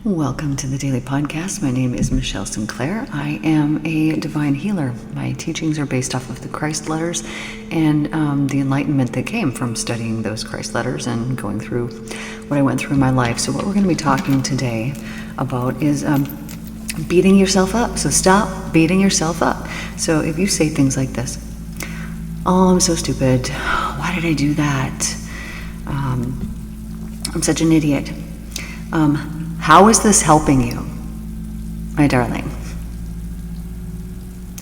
Welcome to the Daily Podcast. My name is Michelle Sinclair. I am a divine healer. My teachings are based off of the Christ letters and the enlightenment that came from studying those Christ letters and going through what I went through in my life. So what we're going to be talking today about is beating yourself up. So stop beating yourself up. So if you say things like this, "Oh, I'm so stupid. Why did I do that? I'm such an idiot. How is this helping you, my darling?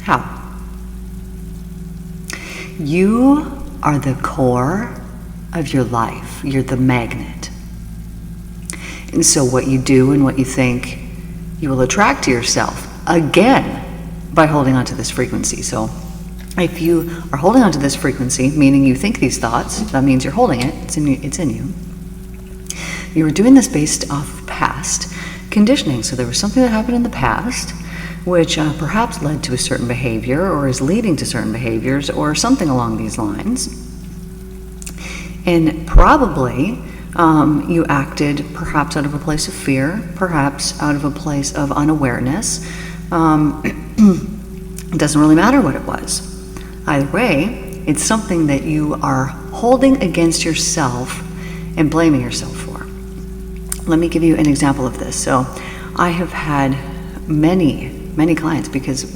How? You are the core of your life. You're the magnet. And so what you do and what you think, you will attract to yourself, again, by holding on to this frequency. So if you are holding on to this frequency, meaning you think these thoughts, that means you're holding it, it's in you. You were doing this based off past conditioning. So there was something that happened in the past which perhaps led to a certain behavior or is leading to certain behaviors or something along these lines. And probably you acted perhaps out of a place of fear, perhaps out of a place of unawareness. It doesn't really matter what it was. Either way, it's something that you are holding against yourself and blaming yourself for. Let me give you an example of this. So I have had many clients, because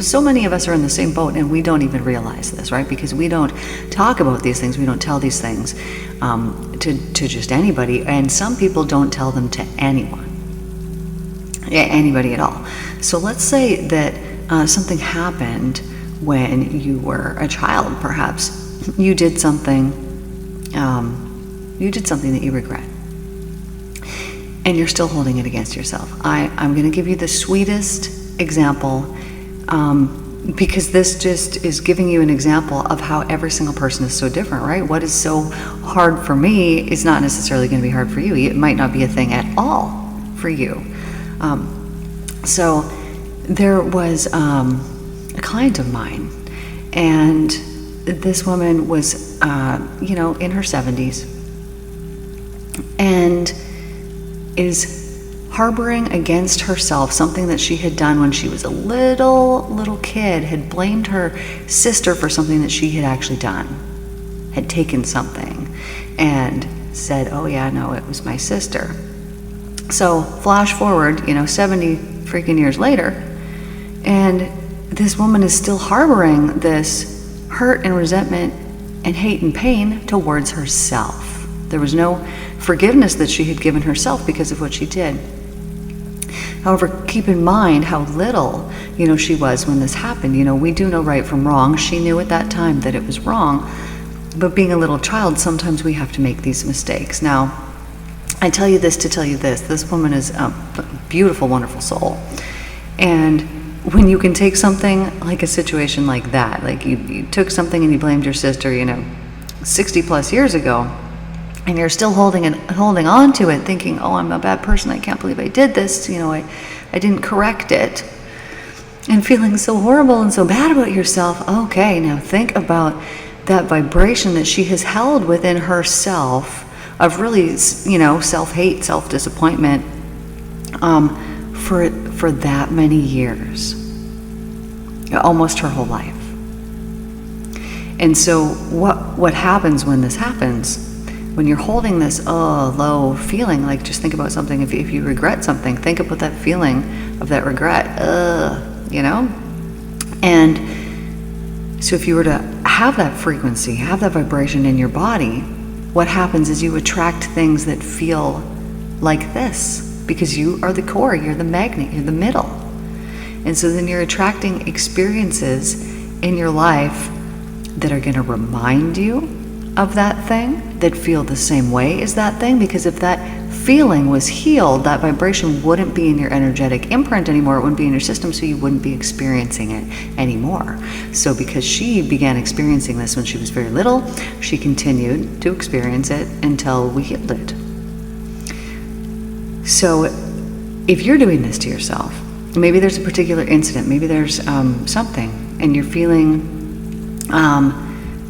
so many of us are in the same boat and we don't even realize this, right? Because we don't talk about these things, we don't tell these things to just anybody, and some people don't tell them to anybody at all. So let's say that something happened when you were a child. Perhaps you did something that you regret, and you're still holding it against yourself. I'm going to give you the sweetest example, because this just is giving you an example of how every single person is so different, right? What is so hard for me is not necessarily going to be hard for you. It might not be a thing at all for you. So there was a client of mine, and this woman was, in her 70s, and is harboring against herself something that she had done when she was a little kid, had blamed her sister for something that she had actually done, had taken something and said, "Oh yeah, no, it was my sister." So flash forward, 70 freaking years later, and this woman is still harboring this hurt and resentment and hate and pain towards herself. There was no forgiveness that she had given herself because of what she did. However, keep in mind how little, she was when this happened. We do know right from wrong. She knew at that time that it was wrong, but being a little child, sometimes we have to make these mistakes. Now, I tell you this to tell you this. This woman is a beautiful, wonderful soul. And when you can take something like a situation like that, like you took something and you blamed your sister, 60 plus years ago, and you're still holding on to it, thinking, "Oh, I'm a bad person. I can't believe I did this. I didn't correct it," and feeling so horrible and so bad about yourself. Okay, now think about that vibration that she has held within herself of really, self-hate, self-disappointment, for that many years, almost her whole life. And so what happens when this happens? When you're holding this low feeling, like just think about something, if you regret something, think about that feeling of that regret, And so if you were to have that frequency, have that vibration in your body, what happens is you attract things that feel like this, because you are the core, you're the magnet, you're the middle. And so then you're attracting experiences in your life that are going to remind you of that thing, that feel the same way as that thing, because if that feeling was healed, that vibration wouldn't be in your energetic imprint anymore, it wouldn't be in your system, so you wouldn't be experiencing it anymore. So because she began experiencing this when she was very little, she continued to experience it until we healed it. So if you're doing this to yourself, maybe there's a particular incident, maybe there's something, and you're feeling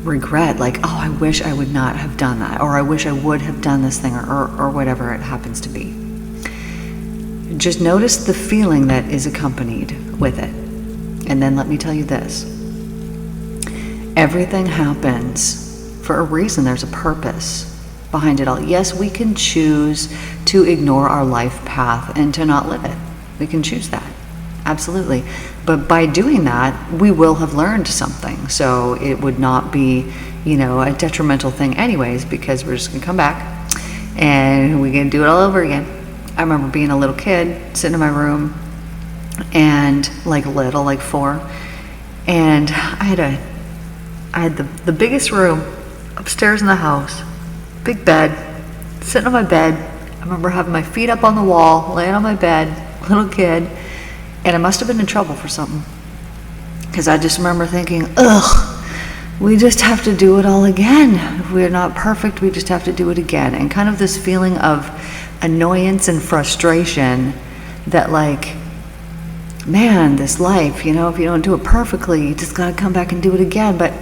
regret, like, "Oh, I wish I would not have done that," or "I wish I would have done this thing," or whatever it happens to be. Just notice the feeling that is accompanied with it. And then let me tell you this. Everything happens for a reason. There's a purpose behind it all. Yes, we can choose to ignore our life path and to not live it. We can choose that. Absolutely. But by doing that, we will have learned something. So it would not be, a detrimental thing anyways, because we're just going to come back and we're going to do it all over again. I remember being a little kid, sitting in my room, and like 4, and I had the biggest room upstairs in the house, big bed, sitting on my bed. I remember having my feet up on the wall, laying on my bed, little kid, and I must have been in trouble for something, because I just remember thinking, ugh, we just have to do it all again. If we're not perfect, we just have to do it again. And kind of this feeling of annoyance and frustration that, like, man, this life, if you don't do it perfectly, you just gotta come back and do it again. But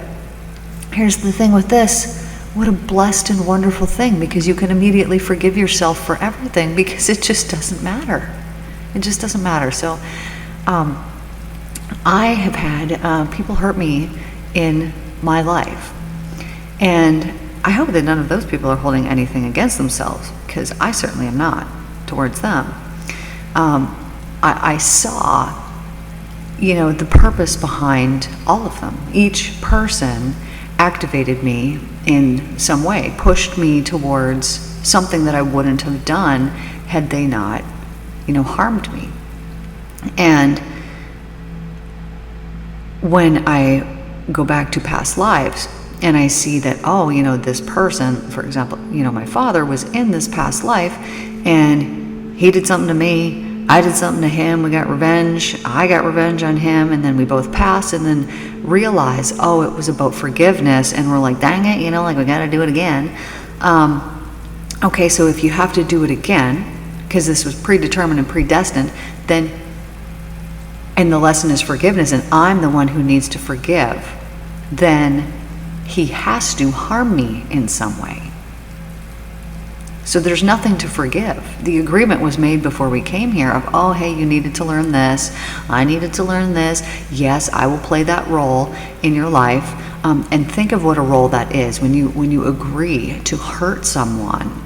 here's the thing with this. What a blessed and wonderful thing, because you can immediately forgive yourself for everything, because it just doesn't matter. It just doesn't matter. So I have had people hurt me in my life, and I hope that none of those people are holding anything against themselves, because I certainly am not towards them. I saw, the purpose behind all of them. Each person activated me in some way, pushed me towards something that I wouldn't have done had they not, harmed me. And when I go back to past lives and I see that, this person, for example, my father was in this past life, and he did something to me, I did something to him, we got revenge, I got revenge on him, and then we both passed, and then realize, it was about forgiveness, and we're like, dang it, we gotta do it again. Okay, so if you have to do it again, because this was predetermined and predestined, and the lesson is forgiveness, and I'm the one who needs to forgive, then he has to harm me in some way. So there's nothing to forgive. The agreement was made before we came here of, hey, you needed to learn this, I needed to learn this. Yes, I will play that role in your life. And think of what a role that is when you agree to hurt someone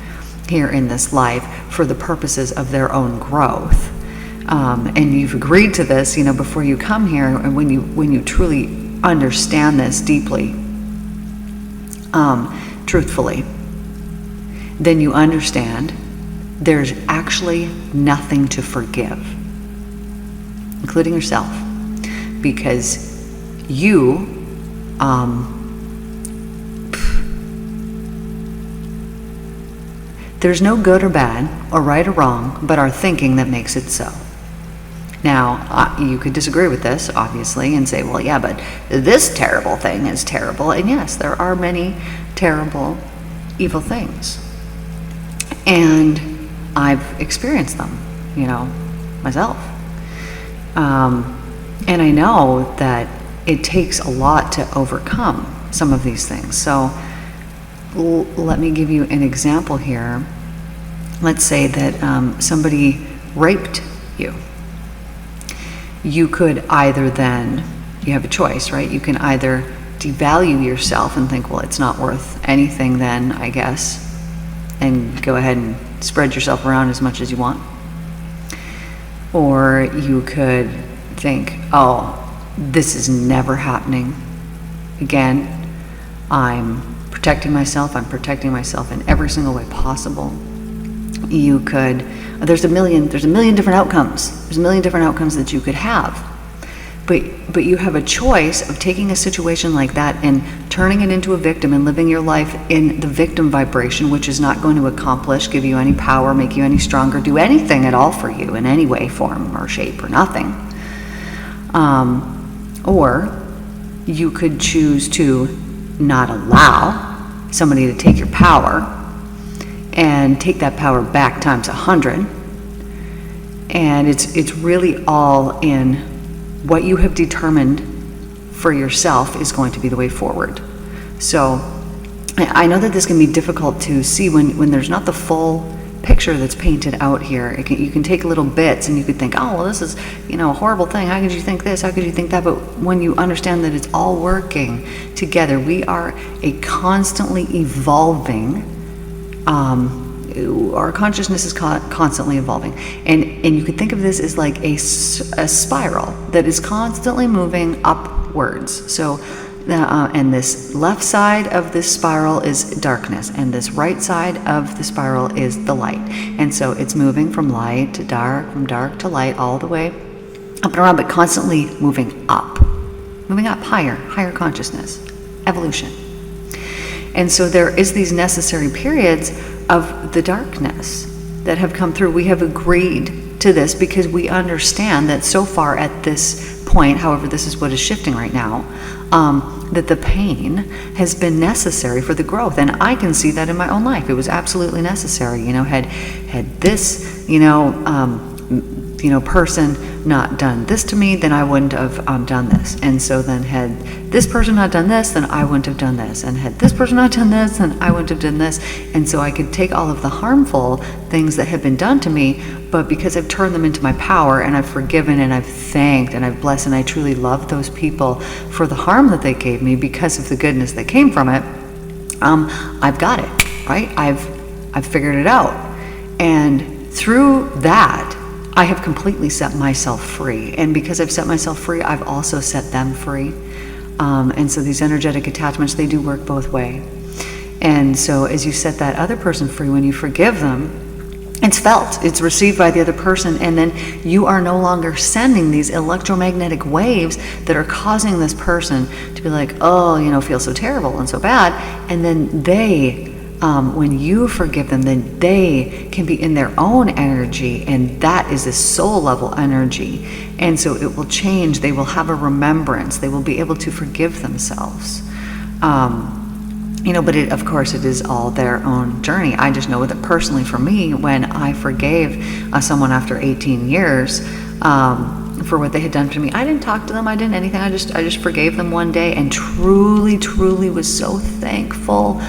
here in this life for the purposes of their own growth. And you've agreed to this, before you come here, and when you truly understand this deeply, truthfully, then you understand there's actually nothing to forgive, including yourself, because you, there's no good or bad, or right or wrong, but our thinking that makes it so. Now, you could disagree with this, obviously, and say, well, yeah, but this terrible thing is terrible. And yes, there are many terrible, evil things. And I've experienced them, myself. And I know that it takes a lot to overcome some of these things. So let me give you an example here. Let's say that somebody raped you. You could either then, you have a choice, right? You can either devalue yourself and think, well, it's not worth anything then, I guess, and go ahead and spread yourself around as much as you want. Or you could think, this is never happening again. I'm protecting myself in every single way possible. You could, there's a million different outcomes. There's a million different outcomes that you could have. But you have a choice of taking a situation like that and turning it into a victim and living your life in the victim vibration, which is not going to accomplish, give you any power, make you any stronger, do anything at all for you in any way, form, or shape, or nothing. Or you could choose to not allow somebody to take your power and take that power back times 100. And it's really all in what you have determined for yourself is going to be the way forward. So I know that this can be difficult to see when there's not the full picture that's painted out here. You can take little bits and you could think, oh, well, this is, a horrible thing. How could you think this? How could you think that? But when you understand that it's all working together, we are a constantly evolving, our consciousness is constantly evolving. And you could think of this as like a spiral that is constantly moving upwards. So and this left side of this spiral is darkness, and this right side of the spiral is the light. And so it's moving from light to dark, from dark to light, all the way up and around, but constantly moving up, higher consciousness, evolution. And so there is these necessary periods of the darkness that have come through. We have agreed to this because we understand that so far at this point, however, this is what is shifting right now, that the pain has been necessary for the growth. And I can see that in my own life. It was absolutely necessary. Had this, person not done this to me, then I wouldn't have done this. And so then had this person not done this, then I wouldn't have done this. And had this person not done this, then I wouldn't have done this. And so I could take all of the harmful things that have been done to me, but because I've turned them into my power, and I've forgiven, and I've thanked, and I've blessed, and I truly love those people for the harm that they gave me because of the goodness that came from it, I've got it, right? I've figured it out. And through that, I have completely set myself free. And because I've set myself free, I've also set them free. And so these energetic attachments, they do work both ways. And so as you set that other person free, when you forgive them, it's felt, it's received by the other person, and then you are no longer sending these electromagnetic waves that are causing this person to be like, feel so terrible and so bad. And then they, when you forgive them, then they can be in their own energy, and that is a soul level energy. And so it will change. They will have a remembrance. They will be able to forgive themselves. But of course it is all their own journey. I just know that personally for me, when I forgave someone after 18 years for what they had done to me, I didn't talk to them, I didn't anything. I just forgave them one day, and truly was so thankful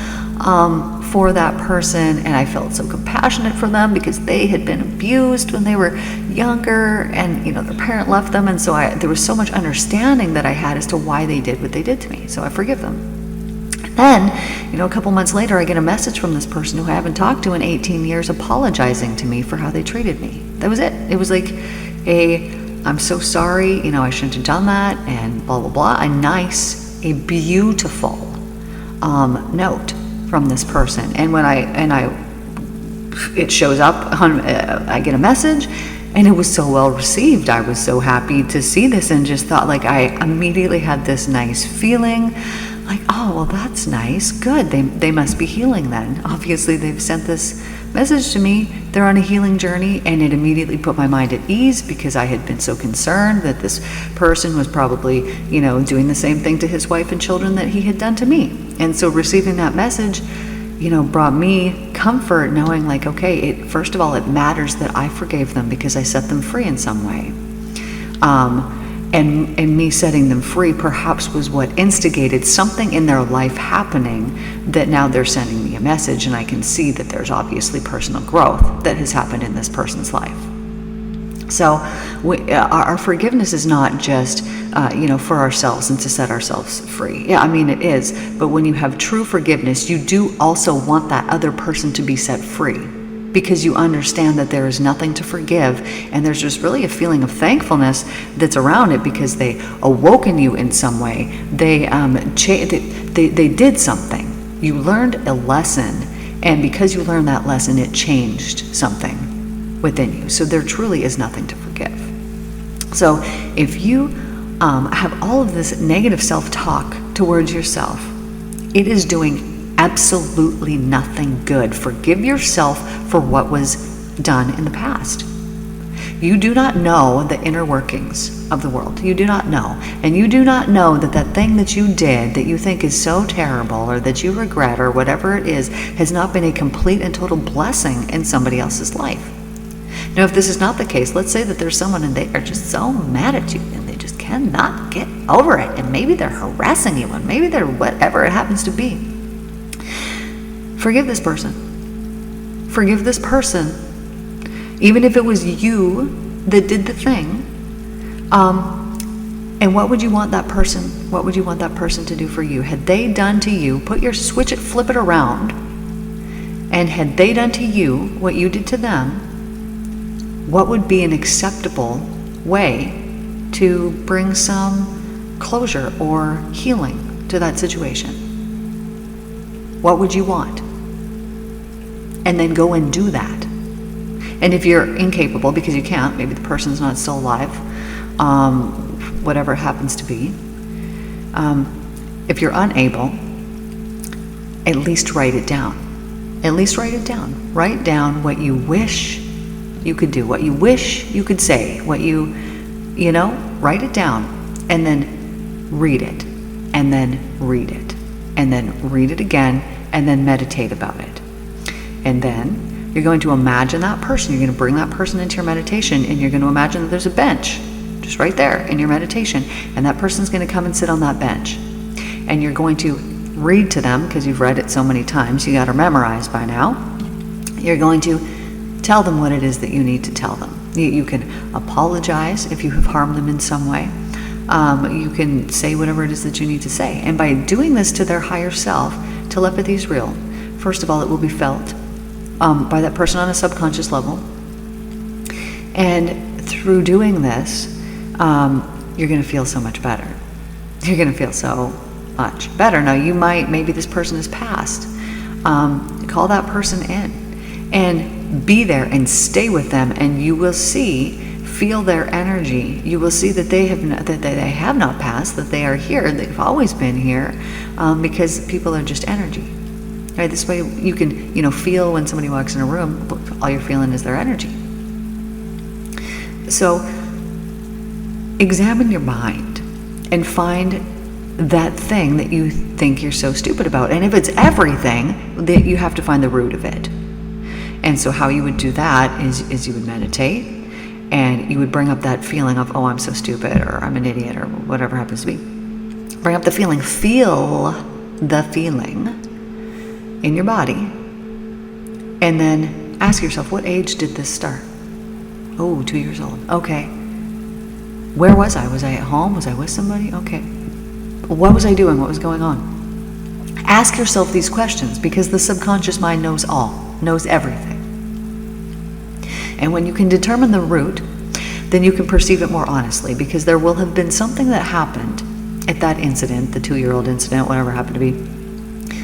for that person. And I felt so compassionate for them because they had been abused when they were younger, and their parent left them. And so there was so much understanding that I had as to why they did what they did to me. So I forgive them. Then, a couple months later, I get a message from this person who I haven't talked to in 18 years apologizing to me for how they treated me. That was it. It was like I'm so sorry, I shouldn't have done that, and blah, blah, blah. A beautiful note from this person. And it shows up, I get a message, and it was so well received. I was so happy to see this, and just thought, I immediately had this nice feeling. Oh, well, that's nice. Good. They must be healing then. Obviously, they've sent this message to me. They're on a healing journey, and it immediately put my mind at ease because I had been so concerned that this person was probably, doing the same thing to his wife and children that he had done to me. And so receiving that message, brought me comfort, knowing okay, first of all, it matters that I forgave them because I set them free in some way. And me setting them free perhaps was what instigated something in their life happening that now they're sending me a message, and I can see that there's obviously personal growth that has happened in this person's life. So our forgiveness is not just, for ourselves and to set ourselves free. Yeah, it is. But when you have true forgiveness, you do also want that other person to be set free, because you understand that there is nothing to forgive, and there's just really a feeling of thankfulness that's around it because they awoken you in some way. They did something. You learned a lesson, and because you learned that lesson, it changed something within you. So there truly is nothing to forgive. So if you have all of this negative self-talk towards yourself, it is doing absolutely nothing good. Forgive yourself for what was done in the past. You do not know the inner workings of the world. You do not know. And you do not know that thing that you did that you think is so terrible, or that you regret, or whatever it is, has not been a complete and total blessing in somebody else's life. Now, if this is not the case, let's say that there's someone and they are just so mad at you and they just cannot get over it, and maybe they're harassing you, and maybe they're whatever it happens to be. Forgive this person. forgive this person, even if it was you that did the thing. And what would you want that person to do for you? Had they done to you, flip it around, and had they done to you what you did to them, what would be an acceptable way to bring some closure or healing to that situation? What would you want? And then go and do that. And if you're incapable, because you can't, maybe the person's not still alive, whatever it happens to be, if you're unable, at least write it down. At least write it down. Write down what you wish you could do, what you wish you could say, write it down, and then read it, and then read it, and then read it again, and then meditate about it. And then you're going to imagine that person. You're going to bring that person into your meditation, and you're going to imagine that there's a bench just right there in your meditation, and that person's going to come and sit on that bench. And you're going to read to them, because you've read it so many times, you got to memorize by now. You're going to tell them what it is that you need to tell them. You can apologize if you have harmed them in some way. You can say whatever it is that you need to say. And by doing this to their higher self, telepathy is real. First of all, it will be felt by that person on a subconscious level. And through doing this, you're going to feel so much better. You're going to feel so much better. Now, maybe this person has passed. Call that person in and be there and stay with them, and you will feel their energy. You will see that they have not passed, that they are here. They've always been here, because people are just energy. Right? This way you can, feel when somebody walks in a room, all you're feeling is their energy. So examine your mind and find that thing that you think you're so stupid about. And if it's everything, that you have to find the root of it. And so how you would do that is you would meditate, and you would bring up that feeling of, oh, I'm so stupid, or I'm an idiot, or whatever happens to be. Bring up the feeling. Feel the feeling in your body. And then ask yourself, what age did this start? Oh, 2 years old. Okay. Where was I? Was I at home? Was I with somebody? Okay. What was I doing? What was going on? Ask yourself these questions, because the subconscious mind knows everything. And when you can determine the root, then you can perceive it more honestly, because there will have been something that happened at that incident, the 2-year-old incident, whatever happened to be.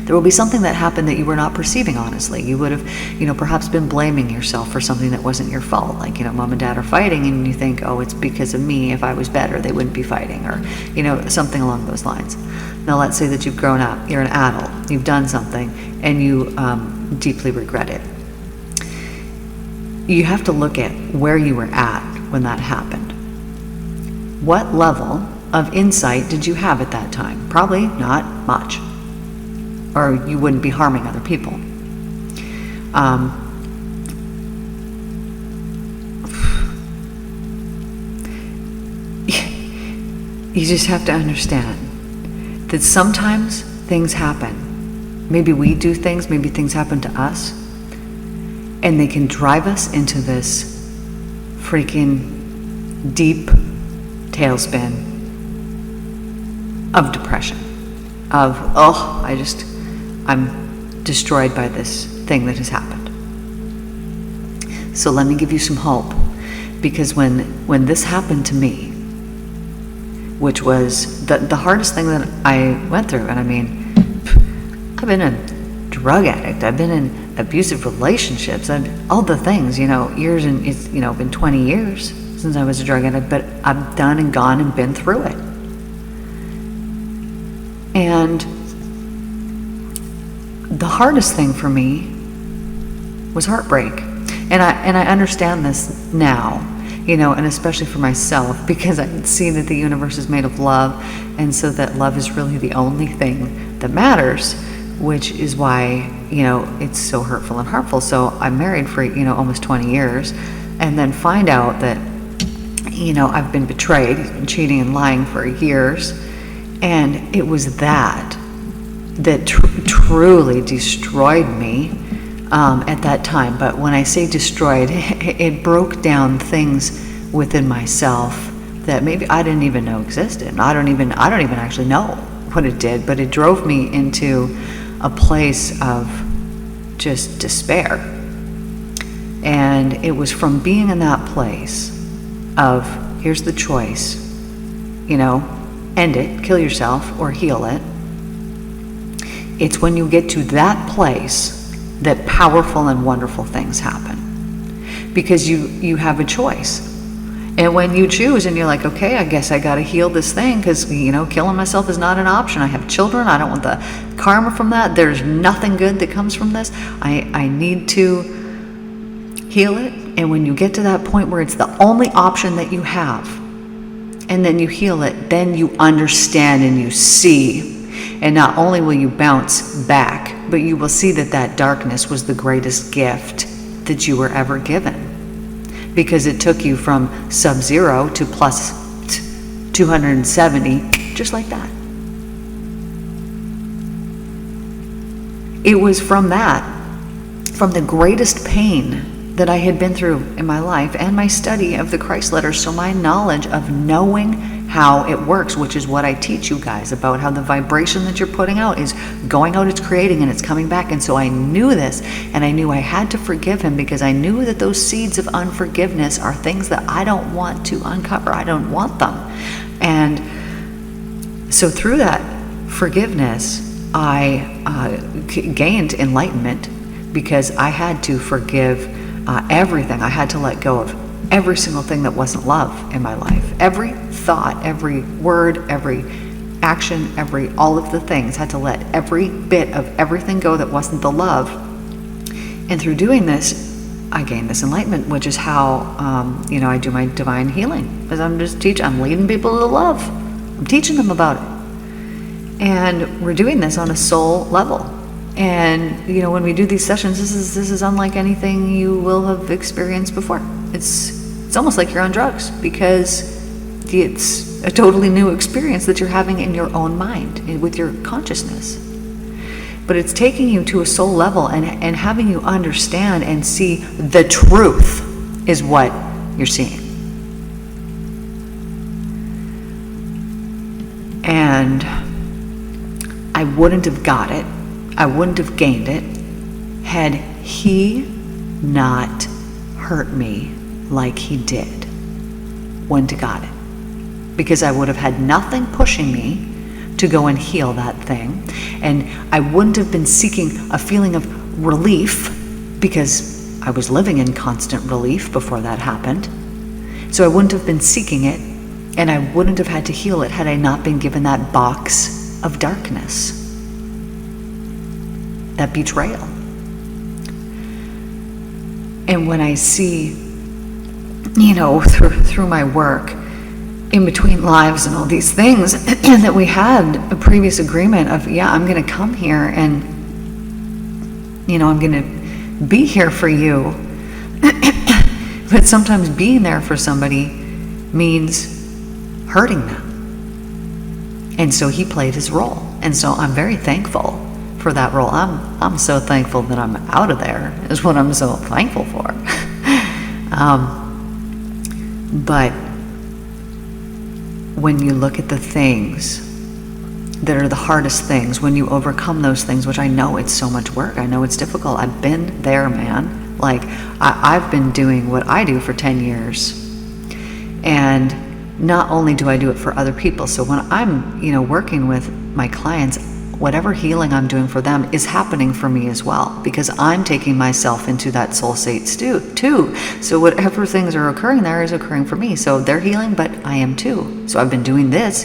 There will be something that happened that you were not perceiving honestly. You would have, perhaps been blaming yourself for something that wasn't your fault. Like, mom and dad are fighting, and you think, oh, it's because of me. If I was better, they wouldn't be fighting, or, something along those lines. Now, let's say that you've grown up, you're an adult, you've done something, and you deeply regret it. You have to look at where you were at when that happened. What level of insight did you have at that time? Probably not much, or you wouldn't be harming other people. You just have to understand that sometimes things happen. Maybe we do things, maybe things happen to us, and they can drive us into this freaking deep tailspin of depression, of, I'm destroyed by this thing that has happened. So let me give you some hope, because when this happened to me, which was the hardest thing that I went through, and I've been a drug addict, I've been in abusive relationships, all the things, years, and it's, been 20 years since I was a drug addict, but I've done and gone and been through it. And the hardest thing for me was heartbreak. And I understand this now, and especially for myself, because I see that the universe is made of love, and so that love is really the only thing that matters, which is why, it's so hurtful and harmful. So I'm married for, almost 20 years, and then find out that, I've been betrayed, he's been cheating and lying for years, and it was that truly destroyed me, at that time. But when I say destroyed, it broke down things within myself that maybe I didn't even know existed. I don't even actually know what it did, but it drove me into a place of just despair. And it was from being in that place of, here's the choice, end it, kill yourself, or heal it. It's when you get to that place that powerful and wonderful things happen. Because you have a choice. And when you choose and you're like, okay, I guess I gotta heal this thing, because killing myself is not an option. I have children, I don't want the karma from that. There's nothing good that comes from this. I need to heal it. And when you get to that point where it's the only option that you have, and then you heal it, then you understand and you see. And not only will you bounce back, but you will see that that darkness was the greatest gift that you were ever given. Because it took you from sub-zero to plus 270, just like that. It was from the greatest pain that I had been through in my life and my study of the Christ letters, so my knowledge of knowing how it works, which is what I teach you guys about, how the vibration that you're putting out is going out, it's creating, and it's coming back. And so I knew this, and I knew I had to forgive him, because I knew that those seeds of unforgiveness are things that I don't want to uncover. I don't want them. And so through that forgiveness, I gained enlightenment, because I had to forgive everything. I had to let go of every single thing that wasn't love in my life. Every thought, every word, every action, all of the things, had to let every bit of everything go that wasn't the love. And through doing this, I gained this enlightenment, which is how, I do my divine healing. Because I'm leading people to the love. I'm teaching them about it. And we're doing this on a soul level. And, when we do these sessions, this is unlike anything you will have experienced before. It's almost like you're on drugs, because it's a totally new experience that you're having in your own mind, with your consciousness. But it's taking you to a soul level and having you understand and see the truth is what you're seeing. And I wouldn't have got it, I wouldn't have gained it, had he not hurt me like he did. Wouldn't have got it. Because I would have had nothing pushing me to go and heal that thing. And I wouldn't have been seeking a feeling of relief, because I was living in constant relief before that happened. So I wouldn't have been seeking it, and I wouldn't have had to heal it had I not been given that box of darkness, that betrayal. And when I see, through my work, in between lives and all these things, that we had a previous agreement of, I'm going to come here and, I'm going to be here for you. But sometimes being there for somebody means hurting them. And so he played his role. And so I'm very thankful for that role. I'm so thankful that I'm out of there, is what I'm so thankful for. But when you look at the things that are the hardest things, when you overcome those things, which I know it's so much work, I know it's difficult, I've been there, man. Like, I've been doing what I do for 10 years. And not only do I do it for other people, so when I'm, working with my clients, whatever healing I'm doing for them is happening for me as well, because I'm taking myself into that soul state too. So whatever things are occurring there is occurring for me. So they're healing, but I am too. So I've been doing this,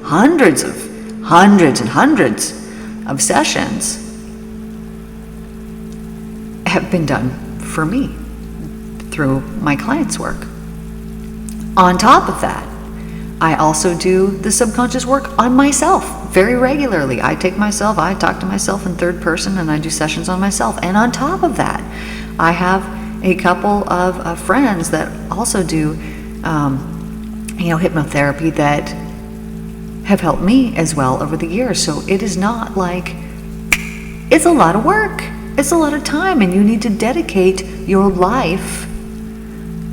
hundreds and hundreds of sessions have been done for me through my clients' work. On top of that, I also do the subconscious work on myself very regularly. I talk to myself in third person, and I do sessions on myself. And on top of that, I have a couple of friends that also do, hypnotherapy that have helped me as well over the years. So it is not like, it's a lot of work. It's a lot of time, and you need to dedicate your life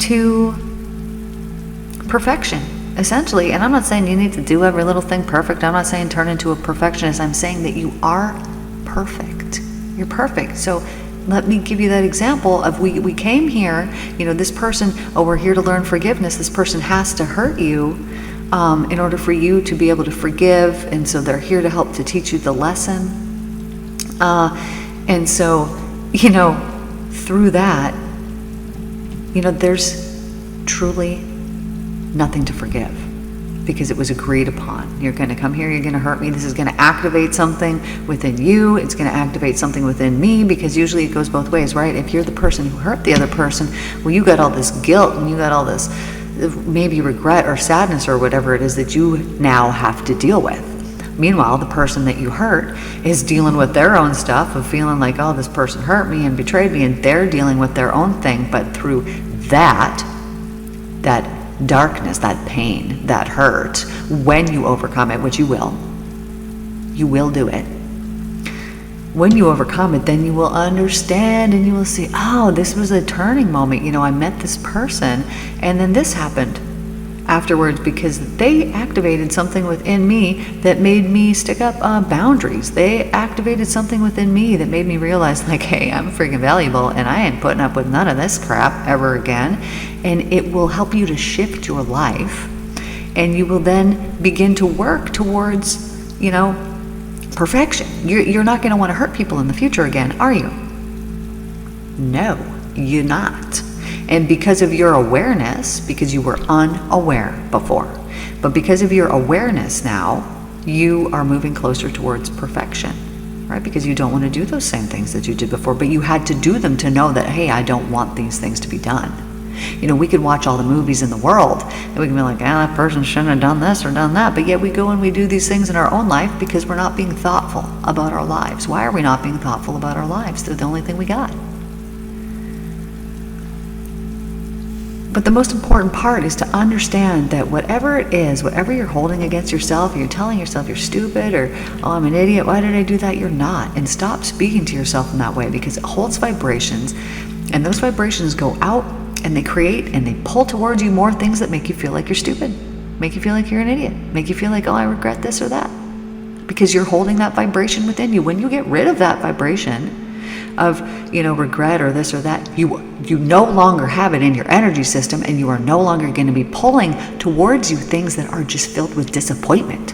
to perfection, essentially. And I'm not saying you need to do every little thing perfect. I'm not saying turn into a perfectionist. I'm saying that you are perfect. You're perfect. So let me give you that example of we came here, this person, we're here to learn forgiveness. This person has to hurt you in order for you to be able to forgive. And so they're here to help to teach you the lesson. And so, through that, there's truly nothing to forgive because it was agreed upon. You're going to come here, you're going to hurt me. This is going to activate something within you. It's going to activate something within me, because usually it goes both ways, right? If you're the person who hurt the other person, well, you got all this guilt and you got all this maybe regret or sadness or whatever it is that you now have to deal with. Meanwhile, the person that you hurt is dealing with their own stuff of feeling like, oh, this person hurt me and betrayed me, and they're dealing with their own thing. But through that darkness, that pain, that hurt, when you overcome it, which you will do it. When you overcome it, then you will understand and you will see, oh, this was a turning moment. I met this person and then this happened afterwards, because they activated something within me that made me stick up boundaries. They activated something within me that made me realize, like, hey, I'm freaking valuable and I ain't putting up with none of this crap ever again. And it will help you to shift your life, and you will then begin to work towards, perfection. You're not going to want to hurt people in the future again, are you? No, you're not. And because of your awareness, because you were unaware before, but because of your awareness now, you are moving closer towards perfection, right? Because you don't want to do those same things that you did before, but you had to do them to know that, hey, I don't want these things to be done. We could watch all the movies in the world and we can be like, that person shouldn't have done this or done that. But yet we go and we do these things in our own life because we're not being thoughtful about our lives. Why are we not being thoughtful about our lives? They're the only thing we got. But the most important part is to understand that whatever it is, whatever you're holding against yourself, you're telling yourself you're stupid or, oh, I'm an idiot, why did I do that? You're not. And stop speaking to yourself in that way, because it holds vibrations, and those vibrations go out and they create and they pull towards you more things that make you feel like you're stupid, make you feel like you're an idiot, make you feel like, oh, I regret this or that, because you're holding that vibration within you. When you get rid of that vibration of, regret or this or that, you no longer have it in your energy system, and you are no longer going to be pulling towards you things that are just filled with disappointment,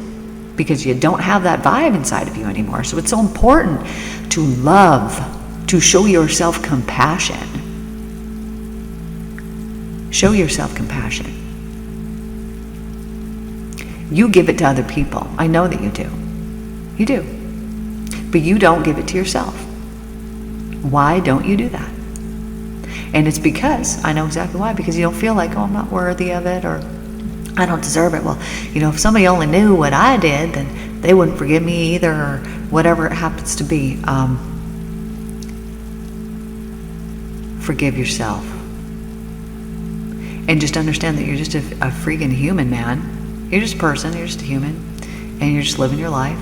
because you don't have that vibe inside of you anymore. So it's so important to love, to show yourself compassion. Show yourself compassion. You give it to other people. I know that you do. You do. But you don't give it to yourself. Why don't you do that? And it's because, I know exactly why, because you don't feel like, oh, I'm not worthy of it, or I don't deserve it. Well, if somebody only knew what I did, then they wouldn't forgive me either, or whatever it happens to be. Forgive yourself. And just understand that you're just a freaking human, man. You're just a person, you're just a human, and you're just living your life.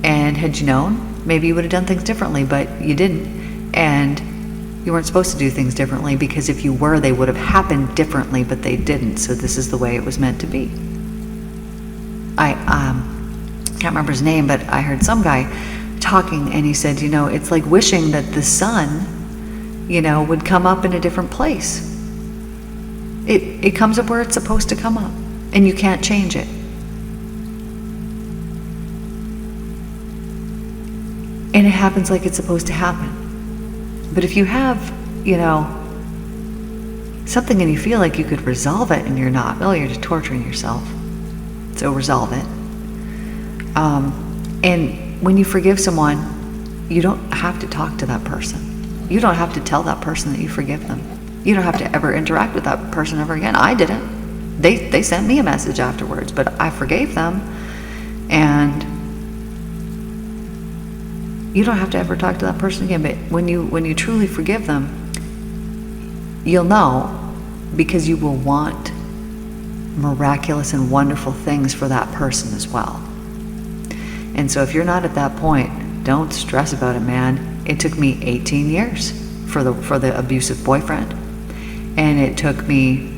And had you known, maybe you would have done things differently, but you didn't. And you weren't supposed to do things differently, because if you were, they would have happened differently, but they didn't. So this is the way it was meant to be. I can't remember his name, but I heard some guy talking, and he said, it's like wishing that the sun, would come up in a different place. It comes up where it's supposed to come up, and you can't change it. And it happens like it's supposed to happen. But if you have, something and you feel like you could resolve it and you're not, well, you're just torturing yourself. So resolve it. And when you forgive someone, you don't have to talk to that person. You don't have to tell that person that you forgive them. You don't have to ever interact with that person ever again. I didn't. They sent me a message afterwards, but I forgave them. And you don't have to ever talk to that person again. But when you truly forgive them, you'll know, because you will want miraculous and wonderful things for that person as well. And so if you're not at that point, don't stress about it, man. it took me 18 years for the abusive boyfriend. And it took me,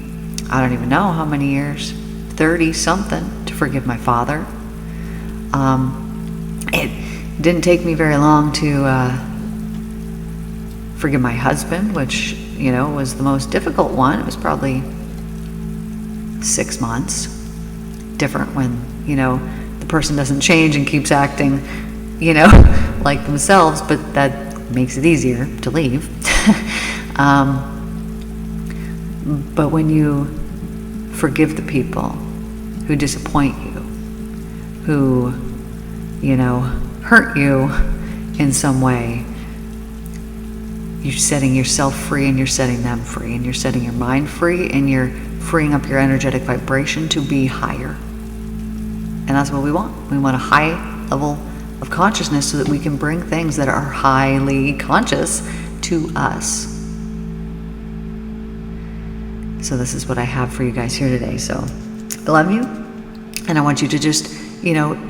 I don't even know how many years, 30 something, to forgive my father. It didn't take me very long to forgive my husband, which, was the most difficult one. It was probably 6 months. Different when, the person doesn't change and keeps acting, like themselves, but that makes it easier to leave. But when you forgive the people who disappoint you, who, hurt you in some way, you're setting yourself free, and you're setting them free, and you're setting your mind free, and you're freeing up your energetic vibration to be higher. And that's what we want. We want a high level of consciousness so that we can bring things that are highly conscious to us. So this is what I have for you guys here today. So I love you, and I want you to just,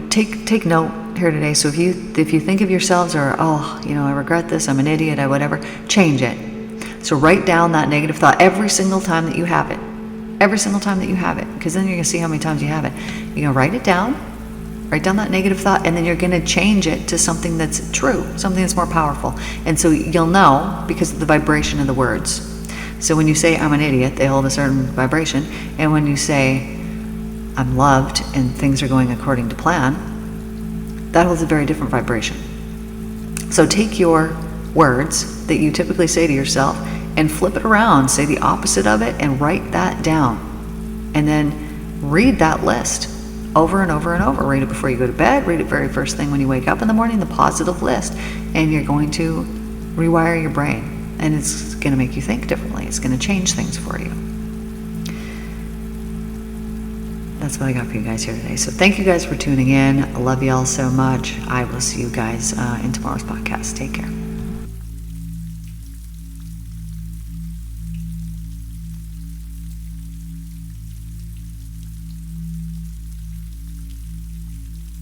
take note here today. So if you think of yourselves, or I regret this, I'm an idiot, I whatever, change it. So write down that negative thought every single time that you have it. Every single time that you have it, because then you're gonna see how many times you have it. You're gonna write it down. Write down that negative thought, and then you're gonna change it to something that's true, something that's more powerful. And so you'll know because of the vibration of the words. So when you say I'm an idiot, they hold a certain vibration. And when you say I'm loved and things are going according to plan, that holds a very different vibration. So take your words that you typically say to yourself and flip it around, say the opposite of it, and write that down. And then read that list over and over and over. Read it before you go to bed, read it very first thing when you wake up in the morning, the positive list. And you're going to rewire your brain. And it's going to make you think differently. It's going to change things for you. That's what I got for you guys here today. So thank you guys for tuning in. I love you all so much. I will see you guys in tomorrow's podcast. Take care.